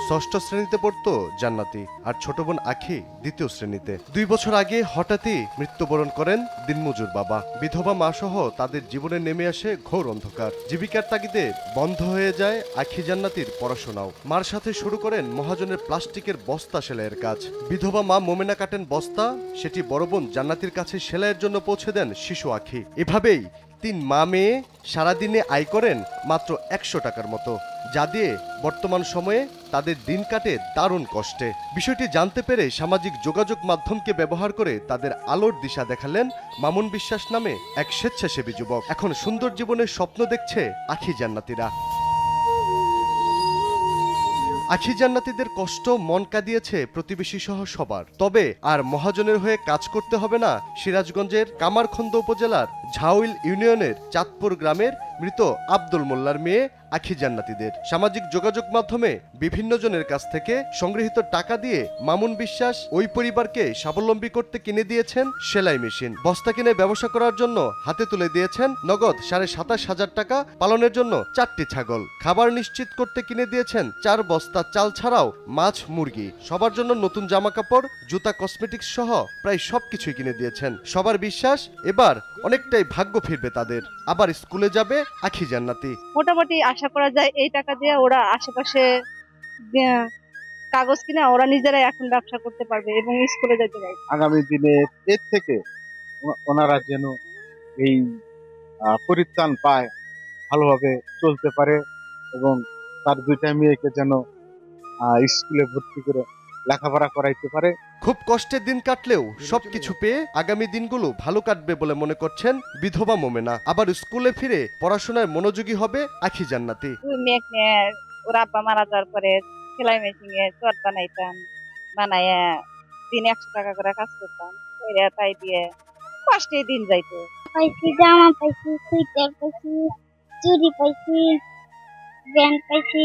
ষষ্ঠ শ্রেণীতে পড়তো জান্নাতি, আর ছোট বোন আখি দ্বিতীয় শ্রেণীতে। 2 বছর আগে হঠাৎই মৃত্যুবরণ করেন দিনমজুর বাবা। বিধবা মা সহ তাদের জীবনে নেমে আসে ঘোর অন্ধকার। জীবিকার তাগিদে বন্ধ হয়ে যায় আখি জান্নাতির পড়াশোনাও। মার সাথে শুরু করেন মহাজনের প্লাস্টিকের বস্তা সেলাইয়ের কাজ। বিধবা মা মোমেনা কাটেন বস্তা, সেটি বড় বোন জান্নাতির কাছে সেলাইয়ের জন্য পৌঁছে দেন শিশু আখি। এভাবেই 3 মা মেয়ে সারাদিনে আয় করেন মাত্র 100 টাকার মতো, যা দিয়ে বর্তমান সময়ে তাদের দিন কাটে দারুণ কষ্টে। বিষয়টি জানতে পেরে সামাজিক যোগাযোগ মাধ্যমকে ব্যবহার করে তাদের আলোর দিশা দেখালেন মামুন বিশ্বাস নামে এক স্বেচ্ছাসেবী যুবক। এখন সুন্দর জীবনের স্বপ্ন দেখছে আখি জান্নাতিরা। আখি জান্নাতিদের কষ্ট মন কাঁদিয়েছে প্রতিবেশী সহ সবার। তবে আর মহাজনের হয়ে কাজ করতে হবে না সিরাজগঞ্জের কামারখন্দ উপজেলার ঝাউইল ইউনিয়নের চাঁদপুর গ্রামের মৃত আব্দুল মোল্লার মেয়ে আখি জান্নাতিদের। সামাজিক যোগাযোগ মাধ্যমে বিভিন্ন জনের কাছ থেকে সংগৃহীত টাকা দিয়ে মামুন বিশ্বাস ওই পরিবারকে স্বাবলম্বী করতে কিনে দিয়েছেন সেলাই মেশিন। বস্তা কিনে ব্যবসা করার জন্য হাতে তুলে দিয়েছেন নগদ 27,500 টাকা, পালনের জন্য 4টি ছাগল, খাবার নিশ্চিত করতে কিনে দিয়েছেন 4 বস্তা চাল ছাড়াও মাছ, মুরগি, সবার জন্য নতুন জামা কাপড়, জুতা, কসমেটিক্স সহ প্রায় সবকিছুই কিনে দিয়েছেন। সবার বিশ্বাস এবার অনেকটাই ভাগ্য ফিরবে তাদের, আবার স্কুলে যাবে আখি জান্নাতি। মোটামুটি আশা করা যায় এই টাকা দিয়ে ওরা আশেপাশে কাগজ কিনে ওরা নিজেরাই এখন ব্যবসা করতে পারবে এবং স্কুলে যেতে পারবে। আগামী দিনে এর থেকে ওনারা যেন এই পরিত্রাণ পায়, ভালোভাবে চলতে পারে এবং তার 2টা মেয়েকে যেন স্কুলে ভর্তি করে লেখাপড়া করাইতে পারে। খুব কষ্টের দিন কাটলেও সবকিছু পেয়ে আগামী দিনগুলো ভালো কাটবে বলে মনে করছেন বিধবা মোমেনা। আবার স্কুলে ফিরে পড়াশোনায় মনোযোগী হবে আখি জান্নাতি। ওর আব্বা মারা যাওয়ার পরে সেলাই মেশিনে চট বানাইতাম, বানাইয়া দিনে 100 টাকা করে কাজ করতাম, তাই দিয়ে কষ্টে দিন যাইতো। পাইছি জামা, পাইছি সুইটার, পাইছি চুড়ি, পাইছি ব্যান্ড, পাইছি।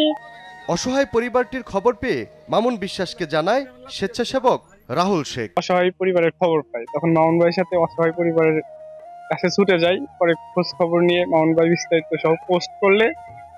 অসহায় পরিবারটির খবর পেয়ে মামুন বিশ্বাসকে জানায় স্বেচ্ছাসেবক রাহুল শেখ। অসহায় পরিবারের খবর পাই, তখন মামুন ভাইয়ের সাথে অসহায় পরিবারের কাছে ছুটে যাই। পরে খোঁজ খবর নিয়ে মামুন ভাই বিস্তারিত সব পোস্ট করলে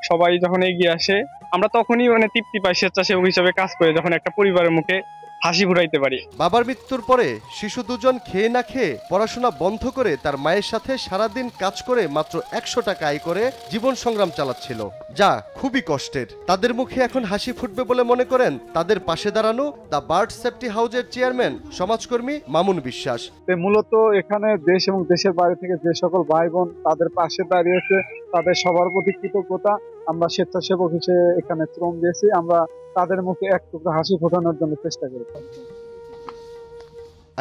সবাই যখন এগিয়ে আসে, আমরা তখনই তৃপ্তি পাই স্বেচ্ছাসেবক হিসেবে কাজ করে, যখন একটা পরিবারের মুখে হাসি ফুটাইতে পারি। বাবার মৃত্যুর পরে শিশু দুজন খেয়ে না খেয়ে পড়াশোনা বন্ধ করে তার মায়ের সাথে সারাদিন কাজ করে মাত্র 100 টাকা আয় করে জীবন সংগ্রাম চালাচ্ছিল, যা খুবই কষ্টের। তাদের মুখে এখন হাসি ফুটবে বলে মনে করেন তাদের পাশে দাঁড়ানো দ্য বার্ড সেফটি হাউজের চেয়ারম্যান সমাজকর্মী মামুন বিশ্বাস। মূলত এখানে দেশ এবং দেশের বাইরে থেকে যে সকল ভাই বোন তাদের পাশে দাঁড়িয়েছে, তাদের সবার প্রতি কৃতজ্ঞতা। আমরা স্বেচ্ছাসেবক হিসেবে এখানে শ্রম দিয়েছি, আমরা তাদের মুখে এক টুকরো হাসি ফোটানোর জন্য চেষ্টা করি।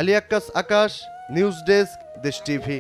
আলী আক্কাস, আকাশ, নিউজ ডেস্ক, দেশ টিভি।